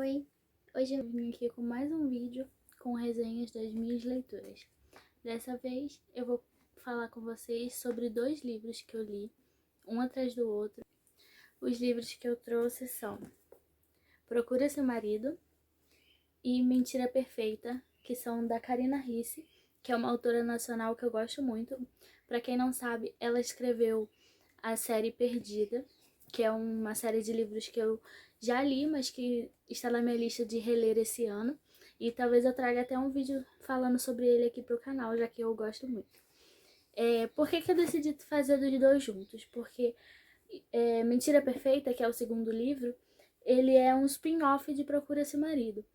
Oi! Hoje eu vim aqui com mais um vídeo com resenhas das minhas leituras. Dessa vez eu vou falar com vocês sobre 2 livros que eu li, um atrás do outro. Os livros que eu trouxe são Procura Seu Marido e Mentira Perfeita, que são da Karina Risse, que é uma autora nacional que eu gosto muito. Para quem não sabe, ela escreveu a série Perdida, que é uma série de livros que eu já li, mas que está na minha lista de reler esse ano. E talvez eu traga até um vídeo falando sobre ele aqui pro canal, já que eu gosto muito. Por que eu decidi fazer dos 2 juntos? Porque Mentira Perfeita, que é o segundo livro, ele é um spin-off de Procura Seu Marido.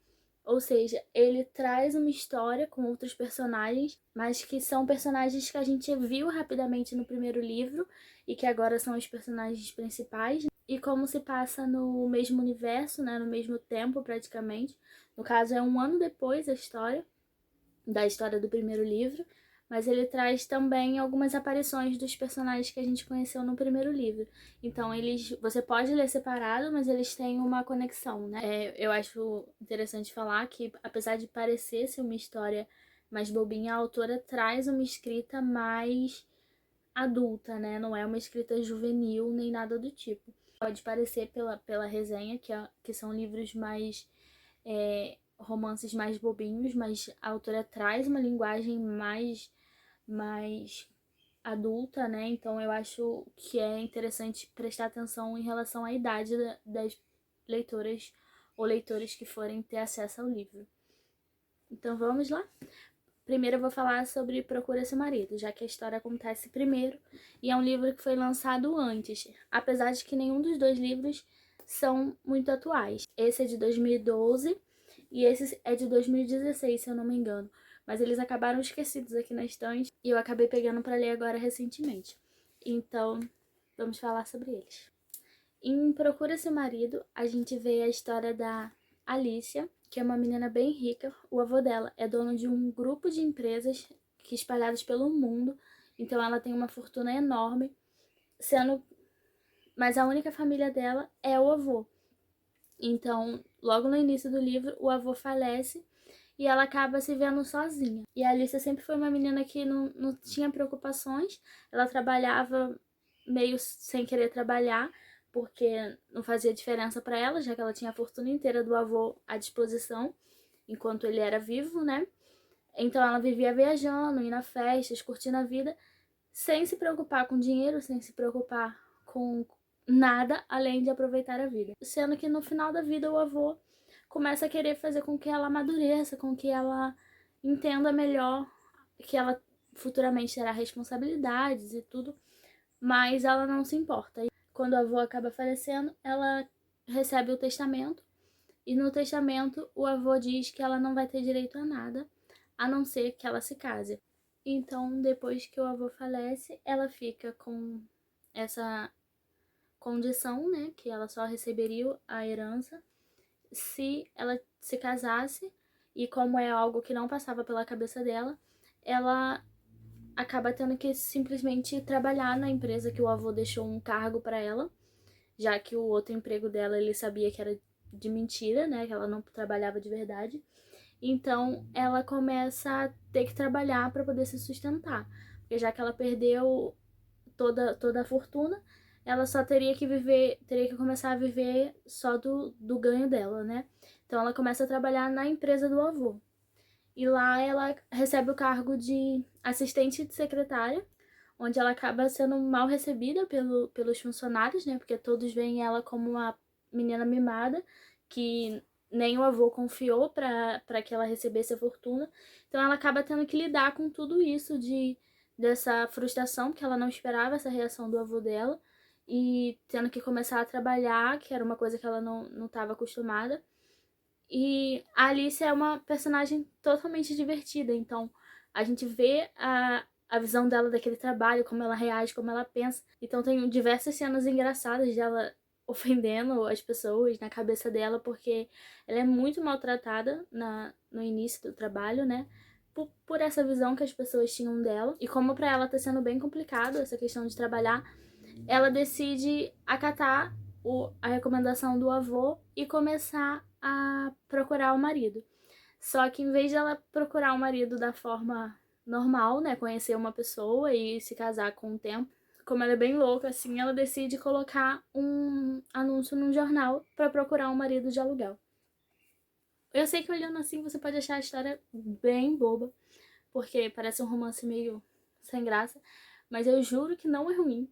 Ou seja, ele traz uma história com outros personagens, mas que são personagens que a gente viu rapidamente no primeiro livro e que agora são os personagens principais. E como se passa no mesmo universo, né, no mesmo tempo praticamente. No caso, é um ano depois da história do primeiro livro. Mas ele traz também algumas aparições dos personagens que a gente conheceu no primeiro livro. Então, você pode ler separado, mas eles têm uma conexão, né? Eu acho interessante falar que, apesar de parecer ser uma história mais bobinha, a autora traz uma escrita mais adulta, né? Não é uma escrita juvenil nem nada do tipo. Pode parecer pela resenha que são livros mais... romances mais bobinhos, mas a autora traz uma linguagem mais adulta, né? Então eu acho que é interessante prestar atenção em relação à idade das leitoras ou leitores que forem ter acesso ao livro. Então vamos lá? Primeiro eu vou falar sobre Procura Seu Marido, já que a história acontece primeiro e é um livro que foi lançado antes, apesar de que nenhum dos 2 livros são muito atuais. Esse é de 2012 e esse é de 2016, se eu não me engano. Mas eles acabaram esquecidos aqui na estante e eu acabei pegando para ler agora recentemente. Então, vamos falar sobre eles. Em Procura Seu Marido, a gente vê a história da Alicia, que é uma menina bem rica. O avô dela é dono de um grupo de empresas espalhadas pelo mundo, então ela tem uma fortuna enorme, mas a única família dela é o avô. Então, logo no início do livro, o avô falece e ela acaba se vendo sozinha. E a Alicia sempre foi uma menina que não tinha preocupações, ela trabalhava meio sem querer trabalhar, porque não fazia diferença para ela, já que ela tinha a fortuna inteira do avô à disposição, enquanto ele era vivo, né? Então ela vivia viajando, indo a festas, curtindo a vida, sem se preocupar com dinheiro, sem se preocupar com nada além de aproveitar a vida. Sendo que no final da vida o avô começa a querer fazer com que ela amadureça, com que ela entenda melhor que ela futuramente terá responsabilidades e tudo, mas ela não se importa. Quando o avô acaba falecendo, ela recebe o testamento e no testamento o avô diz que ela não vai ter direito a nada, a não ser que ela se case. Então, depois que o avô falece, ela fica com essa condição, né, que ela só receberia a herança se ela se casasse, e como é algo que não passava pela cabeça dela, ela acaba tendo que simplesmente trabalhar na empresa que o avô deixou um cargo para ela, já que o outro emprego dela ele sabia que era de mentira, né, que ela não trabalhava de verdade. Então ela começa a ter que trabalhar para poder se sustentar, porque já que ela perdeu toda a fortuna, ela só teria que começar a viver só do ganho dela, né? Então ela começa a trabalhar na empresa do avô. E lá ela recebe o cargo de assistente de secretária, onde ela acaba sendo mal recebida pelos funcionários, né? Porque todos veem ela como uma menina mimada, que nem o avô confiou para que ela recebesse a fortuna. Então ela acaba tendo que lidar com tudo isso dessa frustração, porque ela não esperava essa reação do avô dela, e tendo que começar a trabalhar, que era uma coisa que ela não estava acostumada. E a Alice é uma personagem totalmente divertida, então a gente vê a visão dela daquele trabalho, como ela reage, como ela pensa. Então tem diversas cenas engraçadas dela ofendendo as pessoas na cabeça dela, porque ela é muito maltratada no início do trabalho, né? Por essa visão que as pessoas tinham dela. E como pra ela tá sendo bem complicado essa questão de trabalhar, ela decide acatar a recomendação do avô e começar a procurar o marido. Só que em vez de ela procurar o marido da forma normal, né, conhecer uma pessoa e se casar com o tempo, como ela é bem louca, assim, ela decide colocar um anúncio num jornal para procurar um marido de aluguel. Eu sei que olhando assim você pode achar a história bem boba, porque parece um romance meio sem graça, mas eu juro que não é ruim.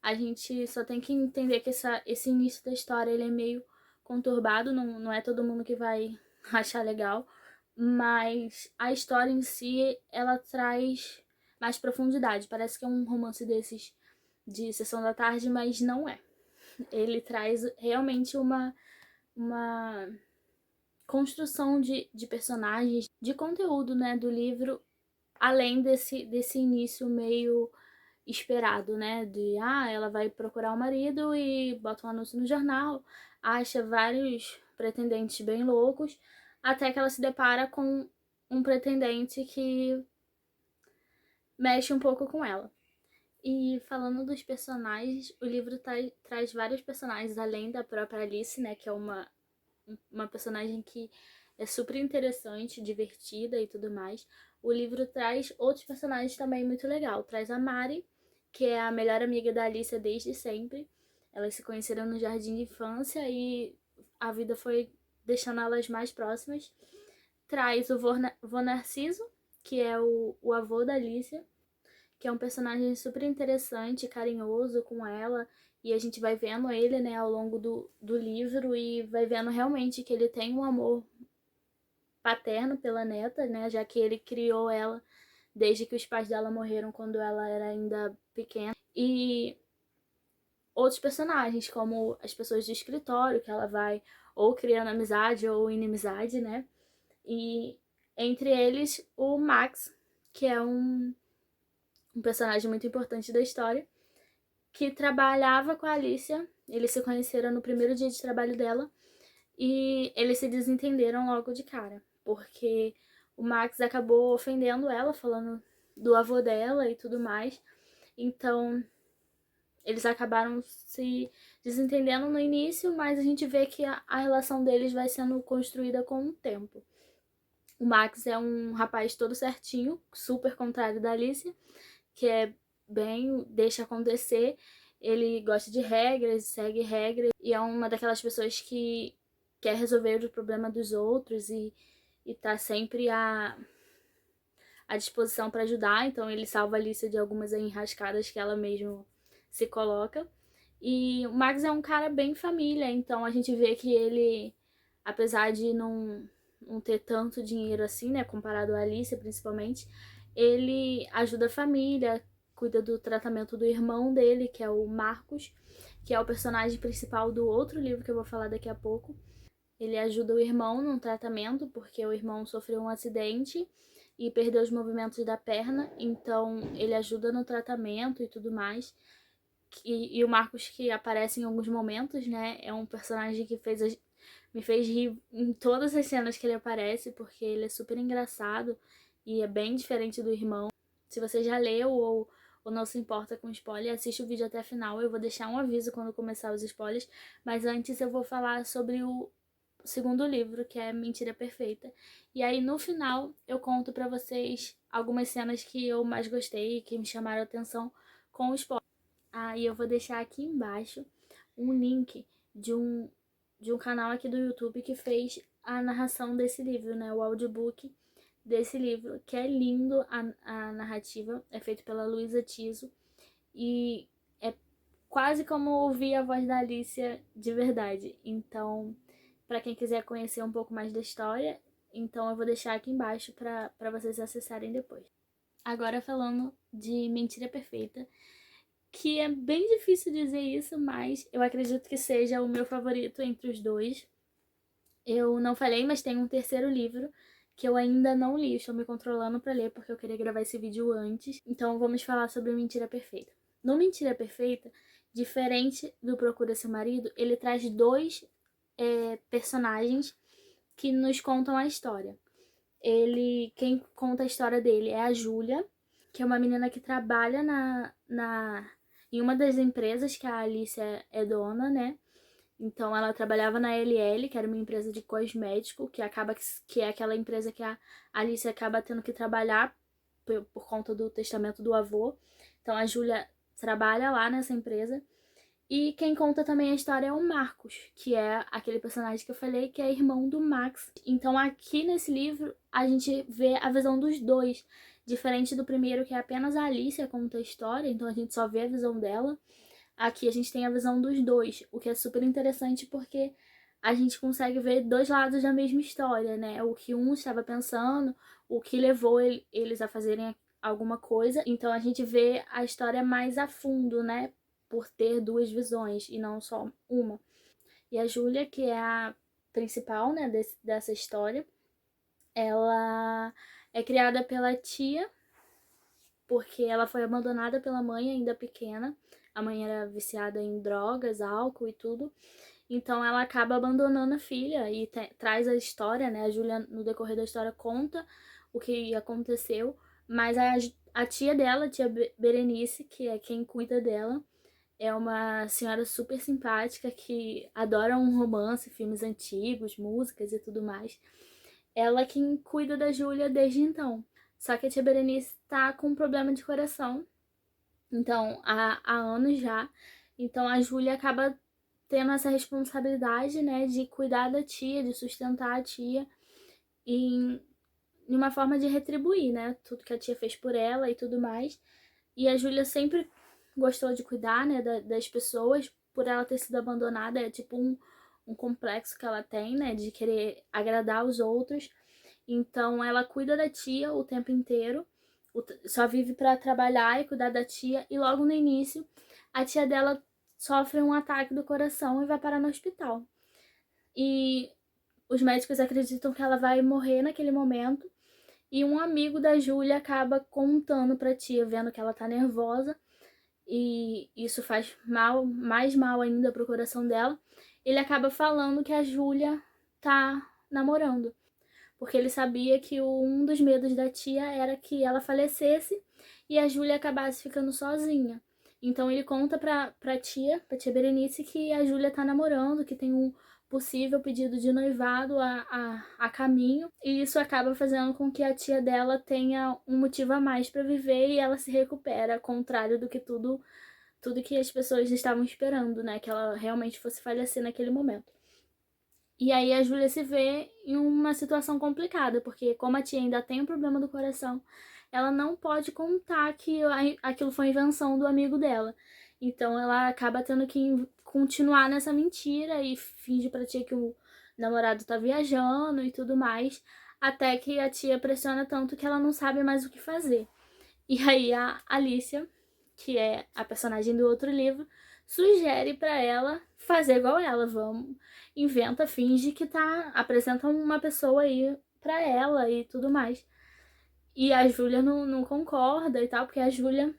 A gente só tem que entender que esse início da história ele é meio conturbado, não é todo mundo que vai achar legal, mas a história em si, ela traz mais profundidade. Parece que é um romance desses de sessão da tarde, mas não é. Ele traz realmente uma construção de personagens, de conteúdo, né, do livro, além desse início meio esperado, né, de, ela vai procurar o marido e bota um anúncio no jornal, acha vários pretendentes bem loucos, até que ela se depara com um pretendente que mexe um pouco com ela. E falando dos personagens, o livro traz vários personagens, além da própria Alice, né, que é uma personagem que é super interessante, divertida e tudo mais. O livro traz outros personagens também muito legal. Traz a Mari, que é a melhor amiga da Alicia desde sempre. Elas se conheceram no jardim de infância e a vida foi deixando elas mais próximas. Traz o vô Narciso, que é o avô da Alicia, que é um personagem super interessante, carinhoso com ela, e a gente vai vendo ele, né, ao longo do livro e vai vendo realmente que ele tem um amor paterno pela neta, né, já que ele criou ela desde que os pais dela morreram quando ela era ainda pequena. E outros personagens, como as pessoas do escritório, que ela vai ou criando amizade ou inimizade, né, e entre eles o Max, que é um personagem muito importante da história, que trabalhava com a Alicia. Eles se conheceram no primeiro dia de trabalho dela e eles se desentenderam logo de cara, porque o Max acabou ofendendo ela, falando do avô dela e tudo mais. Então, eles acabaram se desentendendo no início, mas a gente vê que a relação deles vai sendo construída com o tempo. O Max é um rapaz todo certinho, super contrário da Alicia, que é bem deixa acontecer. Ele gosta de regras, segue regras e é uma daquelas pessoas que quer resolver o problema dos outros e tá sempre à disposição para ajudar. Então ele salva a Alicia de algumas enrascadas que ela mesma se coloca. E o Max é um cara bem família, então a gente vê que ele, apesar de não ter tanto dinheiro assim, né, comparado à Alicia principalmente, ele ajuda a família, cuida do tratamento do irmão dele, que é o Marcos, que é o personagem principal do outro livro que eu vou falar daqui a pouco. Ele ajuda o irmão num tratamento, porque o irmão sofreu um acidente e perdeu os movimentos da perna, então ele ajuda no tratamento e tudo mais. E o Marcos, que aparece em alguns momentos, né, é um personagem que me fez rir em todas as cenas que ele aparece, porque ele é super engraçado e é bem diferente do irmão. Se você já leu ou não se importa com spoiler, assiste o vídeo até o final. Eu vou deixar um aviso quando começar os spoilers, mas antes eu vou falar sobre o segundo livro, que é Mentira Perfeita. E aí no final eu conto pra vocês algumas cenas que eu mais gostei e que me chamaram a atenção com o spoiler. E eu vou deixar aqui embaixo um link de um canal aqui do YouTube que fez a narração desse livro, né? O audiobook desse livro, que é lindo a narrativa, é feito pela Luísa Tiso e é quase como ouvir a voz da Alicia de verdade. Então, para quem quiser conhecer um pouco mais da história, então eu vou deixar aqui embaixo para vocês acessarem depois. Agora falando de Mentira Perfeita, que é bem difícil dizer isso, mas eu acredito que seja o meu favorito entre os dois. Eu não falei, mas tem um terceiro livro que eu ainda não li, estou me controlando para ler porque eu queria gravar esse vídeo antes. Então vamos falar sobre Mentira Perfeita. No Mentira Perfeita, diferente do Procura Seu Marido, ele traz dois personagens que nos contam a história. Quem conta a história dele é a Júlia, que é uma menina que trabalha em uma das empresas que a Alicia é dona, né? Então ela trabalhava na LL, que era uma empresa de cosmético, que é aquela empresa que a Alice acaba tendo que trabalhar por conta do testamento do avô. Então a Júlia trabalha lá nessa empresa. E quem conta também a história é o Marcos, que é aquele personagem que eu falei que é irmão do Max. Então aqui nesse livro a gente vê a visão dos dois, diferente do primeiro que é apenas a Alice que conta a história, então a gente só vê a visão dela. Aqui a gente tem a visão dos dois, o que é super interessante porque a gente consegue ver dois lados da mesma história, né? O que um estava pensando, o que levou eles a fazerem alguma coisa. Então a gente vê a história mais a fundo, né? Por ter duas visões e não só uma. E a Júlia, que é a principal, né, dessa história, ela é criada pela tia, porque ela foi abandonada pela mãe ainda pequena. A mãe era viciada em drogas, álcool e tudo. Então ela acaba abandonando a filha e traz a história, né? A Júlia, no decorrer da história, conta o que aconteceu. Mas a tia dela, a tia Berenice, que é quem cuida dela, é uma senhora super simpática que adora um romance, filmes antigos, músicas e tudo mais. Ela quem cuida da Júlia desde então. Só que a tia Berenice tá com um problema de coração. Então, há anos já. Então a Júlia acaba tendo essa responsabilidade, né, de cuidar da tia, de sustentar a tia em uma forma de retribuir, né, tudo que a tia fez por ela e tudo mais. E a Júlia sempre gostou de cuidar, né, das pessoas, por ela ter sido abandonada, é tipo um complexo que ela tem, né, de querer agradar os outros. Então ela cuida da tia o tempo inteiro, só vive para trabalhar e cuidar da tia, e logo no início a tia dela sofre um ataque do coração e vai parar no hospital. E os médicos acreditam que ela vai morrer naquele momento. E um amigo da Júlia acaba contando pra tia, vendo que ela tá nervosa, e isso faz mal, mais mal ainda pro coração dela. Ele acaba falando que a Júlia tá namorando, porque ele sabia que um dos medos da tia era que ela falecesse e a Júlia acabasse ficando sozinha. Então ele conta pra tia Berenice, que a Júlia tá namorando, que tem um possível pedido de noivado a caminho, e isso acaba fazendo com que a tia dela tenha um motivo a mais para viver e ela se recupera, ao contrário do que tudo que as pessoas estavam esperando, né, que ela realmente fosse falecer naquele momento. E aí a Júlia se vê em uma situação complicada, porque como a tia ainda tem um problema do coração, ela não pode contar que aquilo foi invenção do amigo dela. Então ela acaba tendo que continuar nessa mentira e finge pra tia que o namorado tá viajando e tudo mais, até que a tia pressiona tanto que ela não sabe mais o que fazer. E aí a Alicia, que é a personagem do outro livro, sugere pra ela fazer igual ela. Vamos, inventa, finge que tá, apresenta uma pessoa aí pra ela e tudo mais. E a Júlia não concorda e tal, porque a Júlia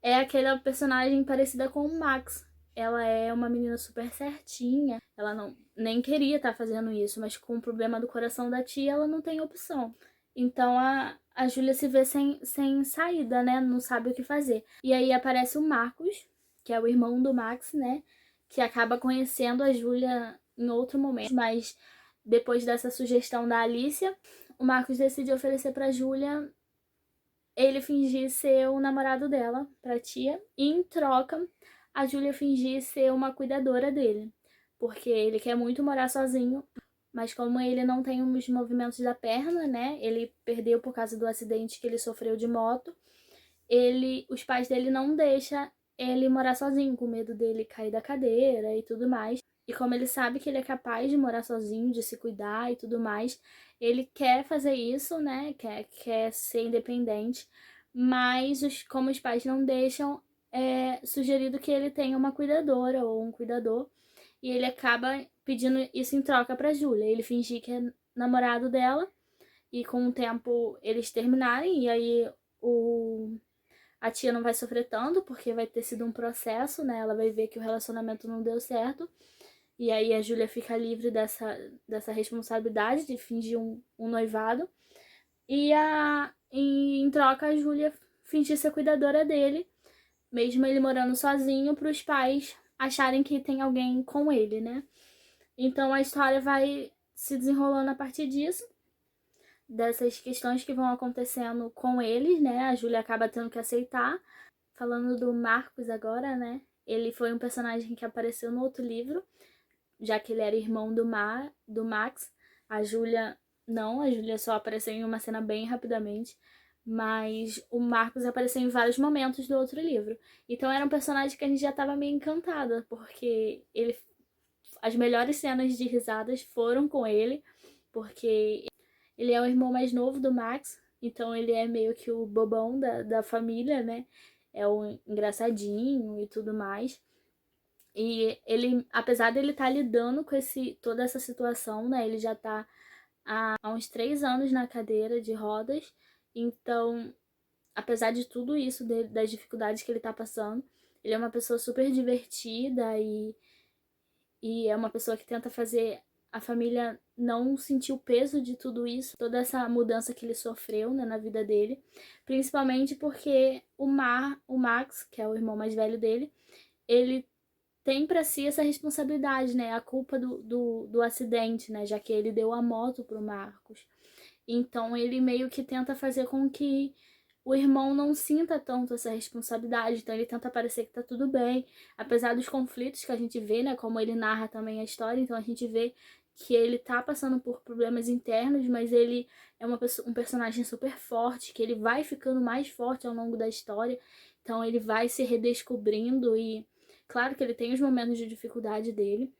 é aquela personagem parecida com o Max. Ela é uma menina super certinha, ela não nem queria estar fazendo isso, mas com o problema do coração da tia, ela não tem opção. Então a Júlia se vê sem saída, né? Não sabe o que fazer. E aí aparece o Marcos, que é o irmão do Max, né? Que acaba conhecendo a Júlia em outro momento, mas depois dessa sugestão da Alicia, o Marcos decide oferecer pra Júlia ele fingir ser o namorado dela pra tia, e em troca a Júlia fingir ser uma cuidadora dele, porque ele quer muito morar sozinho, mas como ele não tem os movimentos da perna, né? Ele perdeu por causa do acidente que ele sofreu de moto. Os pais dele não deixam ele morar sozinho, com medo dele cair da cadeira e tudo mais. E como ele sabe que ele é capaz de morar sozinho, de se cuidar e tudo mais, ele quer fazer isso, né? Quer ser independente, mas como os pais não deixam, é sugerido que ele tenha uma cuidadora ou um cuidador, e ele acaba pedindo isso em troca pra Júlia. Ele fingir que é namorado dela, e com o tempo eles terminarem, e aí a tia não vai sofrer tanto, porque vai ter sido um processo, né? Ela vai ver que o relacionamento não deu certo. E aí a Júlia fica livre dessa responsabilidade de fingir um noivado. E em troca, a Júlia finge ser cuidadora dele, mesmo ele morando sozinho, para os pais acharem que tem alguém com ele, né? Então a história vai se desenrolando a partir disso, dessas questões que vão acontecendo com eles, né? A Júlia acaba tendo que aceitar. Falando do Marcos agora, né? Ele foi um personagem que apareceu no outro livro, já que ele era irmão do Max. A Júlia não, a Júlia só apareceu em uma cena bem rapidamente, mas o Marcos apareceu em vários momentos do outro livro. Então era um personagem que a gente já estava meio encantada, porque as melhores cenas de risadas foram com ele, porque ele é o irmão mais novo do Max, então ele é meio que o bobão da família, né? É o engraçadinho e tudo mais. E ele, apesar dele estar lidando com toda essa situação, né? Ele já tá há uns 3 anos na cadeira de rodas. Então, apesar de tudo isso, das dificuldades que ele tá passando, ele é uma pessoa super divertida e é uma pessoa que tenta fazer a família não sentir o peso de tudo isso, toda essa mudança que ele sofreu, né, na vida dele. Principalmente porque o Max, que é o irmão mais velho dele, ele tem pra si essa responsabilidade, né? A culpa do acidente, né? Já que ele deu a moto pro Marcos. Então ele meio que tenta fazer com que o irmão não sinta tanto essa responsabilidade. Então ele tenta parecer que tá tudo bem. Apesar dos conflitos que a gente vê, né? Como ele narra também a história, então a gente vê que ele tá passando por problemas internos, mas ele é um personagem super forte, que ele vai ficando mais forte ao longo da história. Então ele vai se redescobrindo e claro que ele tem os momentos de dificuldade dele,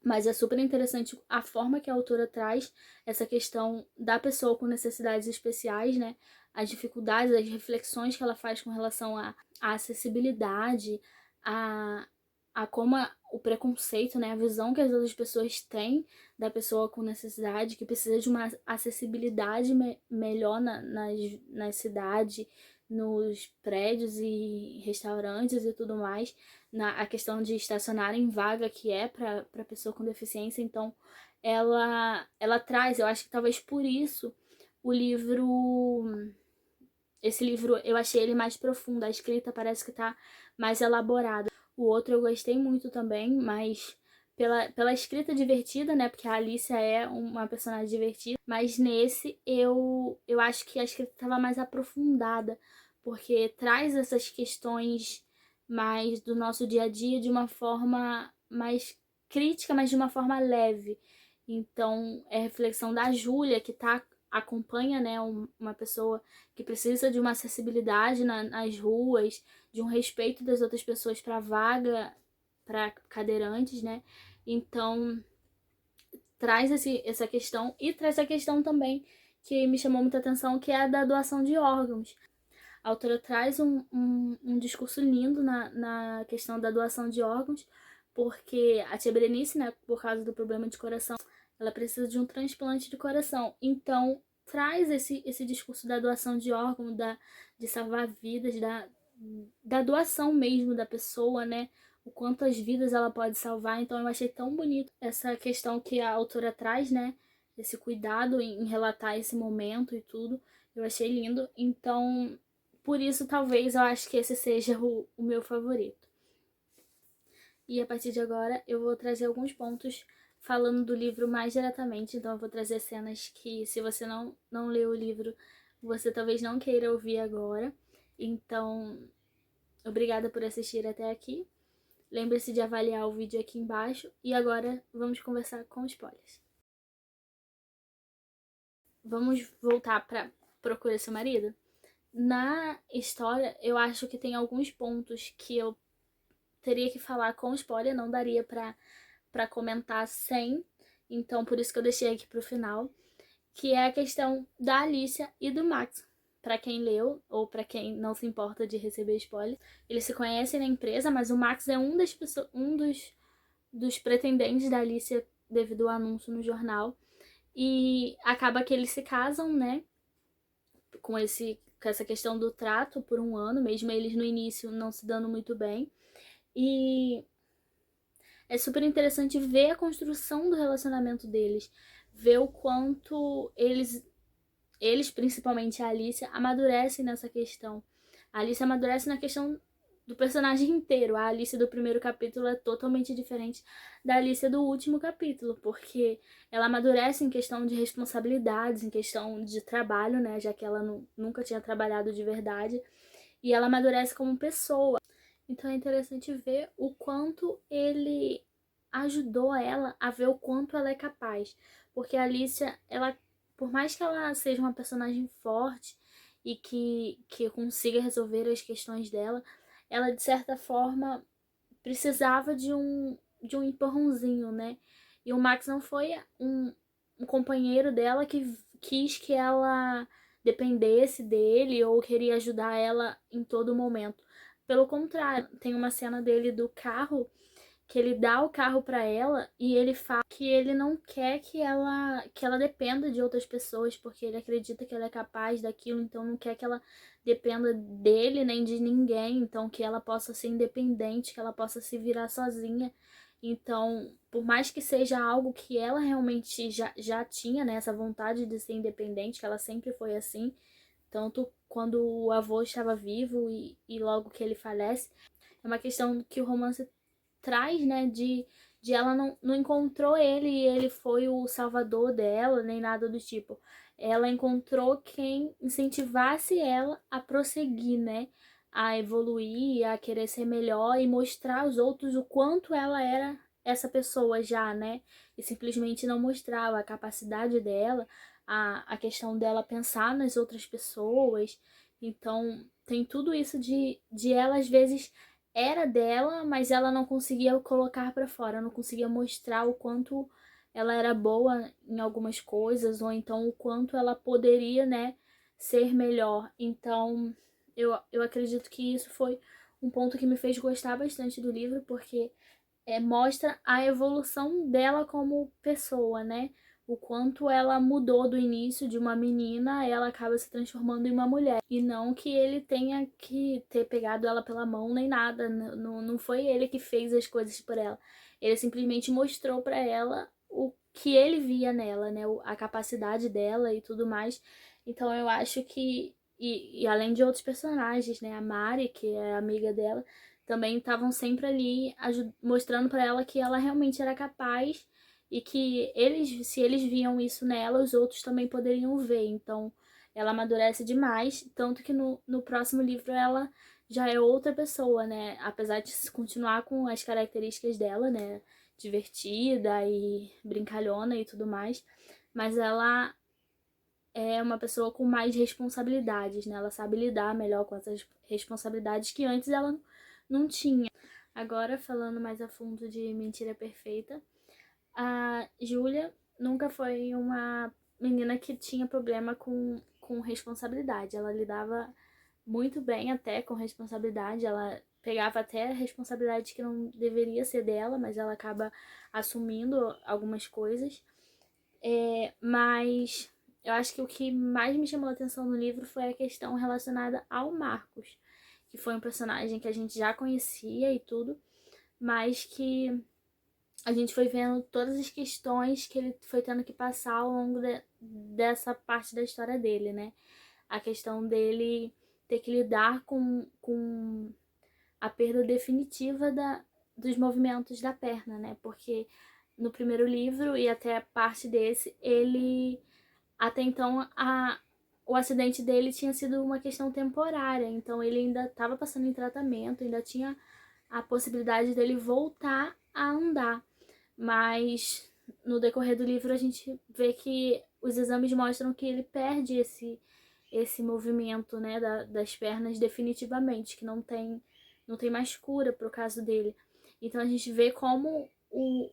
mas é super interessante a forma que a autora traz essa questão da pessoa com necessidades especiais, né? As dificuldades, as reflexões que ela faz com relação à acessibilidade, a como o preconceito, né? A visão que as outras pessoas têm da pessoa com necessidade, que precisa de uma acessibilidade melhor nas cidades, nos prédios e restaurantes e tudo mais, a questão de estacionar em vaga que é para pessoa com deficiência. Então ela traz, eu acho que talvez por isso o livro, esse livro eu achei ele mais profundo, a escrita parece que tá mais elaborada. O outro eu gostei muito também, mas pela escrita divertida, né? Porque a Alicia é uma personagem divertida. Mas nesse eu acho que a escrita estava mais aprofundada, porque traz essas questões mais do nosso dia a dia de uma forma mais crítica, mas de uma forma leve. Então, é reflexão da Júlia, que acompanha, né, uma pessoa que precisa de uma acessibilidade nas ruas, de um respeito das outras pessoas para vaga, para cadeirantes, né? Então, traz essa questão e traz a questão também que me chamou muita atenção, que é a da doação de órgãos. A autora traz um discurso lindo na questão da doação de órgãos, porque a tia Berenice, né, por causa do problema de coração, ela precisa de um transplante de coração. Então, traz esse discurso da doação de órgãos, de salvar vidas, da doação mesmo da pessoa, né? O quantas vidas ela pode salvar. Então, eu achei tão bonito essa questão que a autora traz, né? Esse cuidado em relatar esse momento e tudo. Eu achei lindo. Então, por isso, talvez eu acho que esse seja o meu favorito. E a partir de agora, eu vou trazer alguns pontos falando do livro mais diretamente. Então, eu vou trazer cenas que, se você não leu o livro, você talvez não queira ouvir agora. Então, obrigada por assistir até aqui. Lembre-se de avaliar o vídeo aqui embaixo. E agora, vamos conversar com spoilers. Vamos voltar para Procura Seu Marido? Na história, eu acho que tem alguns pontos que eu teria que falar com spoiler, não daria pra comentar sem, então por isso que eu deixei aqui pro final, que é a questão da Alicia e do Max. Pra quem leu, ou pra quem não se importa de receber spoiler, eles se conhecem na empresa, mas o Max é um dos pretendentes da Alicia devido ao anúncio no jornal, e acaba que eles se casam, né, com essa questão do trato por um ano, mesmo eles no início não se dando muito bem. E é super interessante ver a construção do relacionamento deles, ver o quanto eles principalmente a Alicia, amadurecem nessa questão. A Alicia amadurece na questão do personagem inteiro. A Alice do primeiro capítulo é totalmente diferente da Alice do último capítulo, porque ela amadurece em questão de responsabilidades, em questão de trabalho, né, já que ela nunca tinha trabalhado de verdade, e ela amadurece como pessoa. Então é interessante ver o quanto ele ajudou ela a ver o quanto ela é capaz, porque a Alicia, ela, por mais que ela seja uma personagem forte e que consiga resolver as questões dela, ela de certa forma precisava de um empurrãozinho, né? E o Max não foi um companheiro dela que quis que ela dependesse dele ou queria ajudar ela em todo momento. Pelo contrário, tem uma cena dele do carro que ele dá o carro para ela e ele fala que ele não quer que ela dependa de outras pessoas, porque ele acredita que ela é capaz daquilo, então não quer que ela dependa dele nem de ninguém, então que ela possa ser independente, que ela possa se virar sozinha. Então, por mais que seja algo que ela realmente já tinha, né, essa vontade de ser independente, que ela sempre foi assim, tanto quando o avô estava vivo e logo que ele falece, é uma questão que o romance traz, né, de ela não encontrou ele e ele foi o salvador dela, nem nada do tipo. Ela encontrou quem incentivasse ela a prosseguir, né, a evoluir, a querer ser melhor e mostrar aos outros o quanto ela era essa pessoa já, né, e simplesmente não mostrava a capacidade dela, a questão dela pensar nas outras pessoas. Então, tem tudo isso de ela, às vezes, era dela, mas ela não conseguia colocar pra fora, não conseguia mostrar o quanto ela era boa em algumas coisas, ou então o quanto ela poderia, né, ser melhor. Então, eu acredito que isso foi um ponto que me fez gostar bastante do livro, porque mostra a evolução dela como pessoa, né? O quanto ela mudou do início de uma menina, ela acaba se transformando em uma mulher. E não que ele tenha que ter pegado ela pela mão nem nada. Não foi ele que fez as coisas por ela. Ele simplesmente mostrou pra ela o que ele via nela, né? A capacidade dela e tudo mais. Então eu acho que. E além de outros personagens, né? A Mari, que é amiga dela, também estavam sempre ali mostrando pra ela que ela realmente era capaz e que eles, se eles viam isso nela, os outros também poderiam ver. Então, ela amadurece demais, tanto que no próximo livro ela já é outra pessoa, né? Apesar de continuar com as características dela, né? Divertida e brincalhona e tudo mais, mas ela é uma pessoa com mais responsabilidades, né? Ela sabe lidar melhor com essas responsabilidades que antes ela não tinha. Agora, falando mais a fundo de Mentira Perfeita, a Júlia nunca foi uma menina que tinha problema com responsabilidade. Ela lidava muito bem até com responsabilidade. Ela pegava até responsabilidade que não deveria ser dela, mas ela acaba assumindo algumas coisas. Mas eu acho que o que mais me chamou a atenção no livro foi a questão relacionada ao Marcos, que foi um personagem que a gente já conhecia e tudo, mas que a gente foi vendo todas as questões que ele foi tendo que passar ao longo dessa parte da história dele, né? A questão dele ter que lidar com a perda definitiva dos movimentos da perna, né? Porque no primeiro livro e até parte desse, ele até então o acidente dele tinha sido uma questão temporária, então ele ainda estava passando em tratamento, ainda tinha a possibilidade dele voltar a andar. Mas no decorrer do livro a gente vê que os exames mostram que ele perde esse movimento, né, das pernas definitivamente, que não tem mais cura pro caso dele. Então a gente vê como o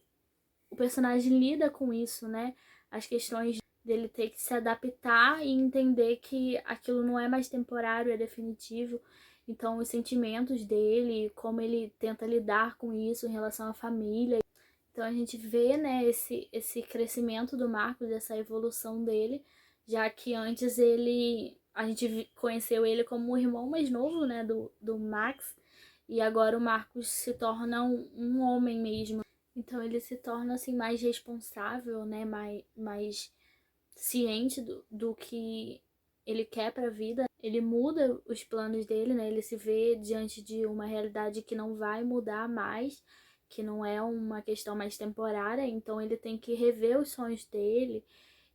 personagem lida com isso, né? As questões dele ter que se adaptar e entender que aquilo não é mais temporário, é definitivo. Então, os sentimentos dele, como ele tenta lidar com isso em relação à família. Então, a gente vê, né, esse crescimento do Marcos, essa evolução dele, já que antes a gente conheceu ele como o irmão mais novo, né, do Max, e agora o Marcos se torna um homem mesmo. Então ele se torna assim mais responsável, né? Mais ciente do que ele quer pra vida, ele muda os planos dele, né? Ele se vê diante de uma realidade que não vai mudar mais, que não é uma questão mais temporária, então ele tem que rever os sonhos dele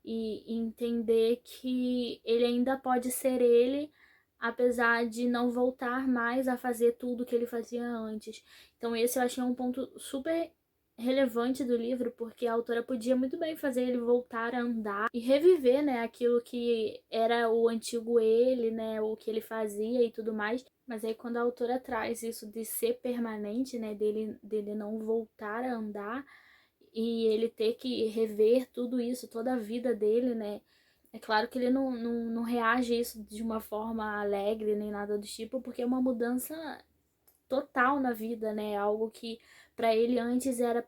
e entender que ele ainda pode ser ele, apesar de não voltar mais a fazer tudo que ele fazia antes. Então esse eu achei um ponto super relevante do livro, porque a autora podia muito bem fazer ele voltar a andar e reviver, né, aquilo que era o antigo ele, né, o que ele fazia e tudo mais. Mas aí quando a autora traz isso de ser permanente, né, dele não voltar a andar e ele ter que rever tudo isso, toda a vida dele, né, é claro que ele não reage a isso de uma forma alegre nem nada do tipo, porque é uma mudança total na vida, né? Algo que para ele antes era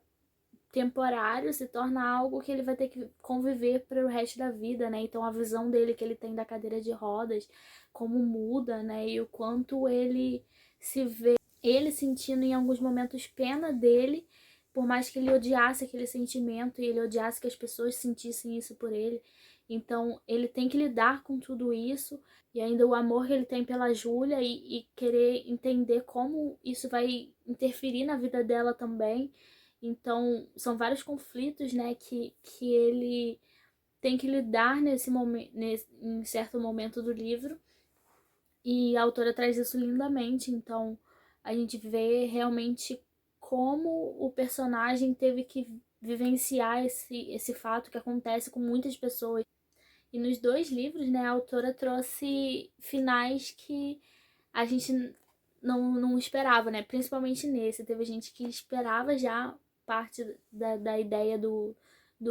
temporário se torna algo que ele vai ter que conviver para o resto da vida, né? Então a visão dele que ele tem da cadeira de rodas, como muda, né? E o quanto ele se vê, ele sentindo em alguns momentos pena dele, por mais que ele odiasse aquele sentimento e ele odiasse que as pessoas sentissem isso por ele. Então ele tem que lidar com tudo isso e ainda o amor que ele tem pela Júlia e querer entender como isso vai interferir na vida dela também. Então, são vários conflitos, né, que ele tem que lidar nesse momento, em certo momento do livro. E a autora traz isso lindamente. Então, a gente vê realmente como o personagem teve que vivenciar esse fato que acontece com muitas pessoas. E nos dois livros, né, a autora trouxe finais que a gente não esperava, né? Principalmente nesse. Teve gente que esperava já parte da ideia do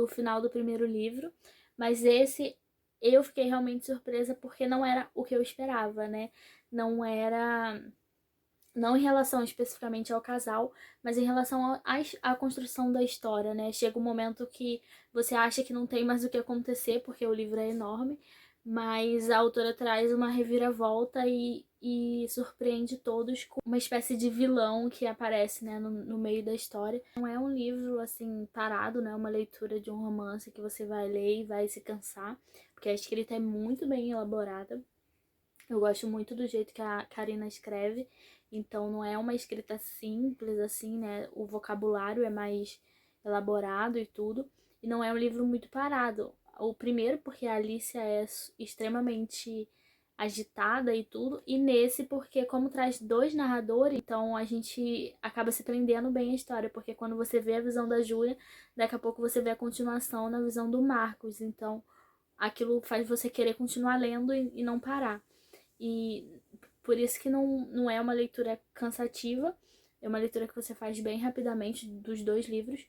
final do primeiro livro. Mas esse eu fiquei realmente surpresa porque não era o que eu esperava, né? Não era. Não em relação especificamente ao casal, mas em relação à construção da história, né? Chega um momento que você acha que não tem mais o que acontecer, porque o livro é enorme, mas a autora traz uma reviravolta e surpreende todos com uma espécie de vilão que aparece, né, no meio da história. Não é um livro, assim, parado, né? Uma leitura de um romance que você vai ler e vai se cansar, porque a escrita é muito bem elaborada. Eu gosto muito do jeito que a Karina escreve, então não é uma escrita simples assim, né? O vocabulário é mais elaborado e tudo, e não é um livro muito parado. O primeiro porque a Alicia é extremamente agitada e tudo, e nesse porque como traz dois narradores, então a gente acaba se prendendo bem a história, porque quando você vê a visão da Júlia, daqui a pouco você vê a continuação na visão do Marcos, então aquilo faz você querer continuar lendo e não parar. E por isso que não é uma leitura cansativa, é uma leitura que você faz bem rapidamente dos dois livros,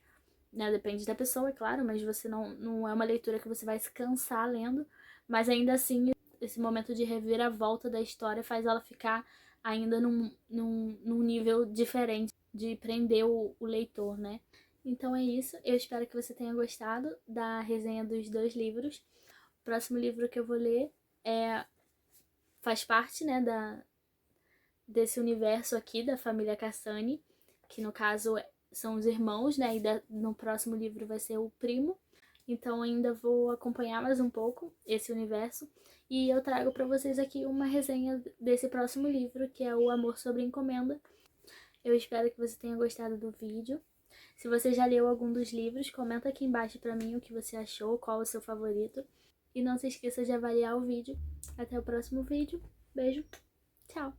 né? Depende da pessoa, é claro, mas você não é uma leitura que você vai se cansar lendo, mas ainda assim esse momento de reviravolta da história faz ela ficar ainda num nível diferente de prender o leitor, né? Então é isso, eu espero que você tenha gostado da resenha dos dois livros. O próximo livro que eu vou ler faz parte, né, desse universo aqui da família Cassani, que no caso são os irmãos, né, e no próximo livro vai ser o primo. Então ainda vou acompanhar mais um pouco esse universo e eu trago para vocês aqui uma resenha desse próximo livro, que é O Amor Sob Encomenda. Eu espero que você tenha gostado do vídeo. Se você já leu algum dos livros, comenta aqui embaixo para mim o que você achou, qual o seu favorito. E não se esqueça de avaliar o vídeo. Até o próximo vídeo. Beijo. Tchau.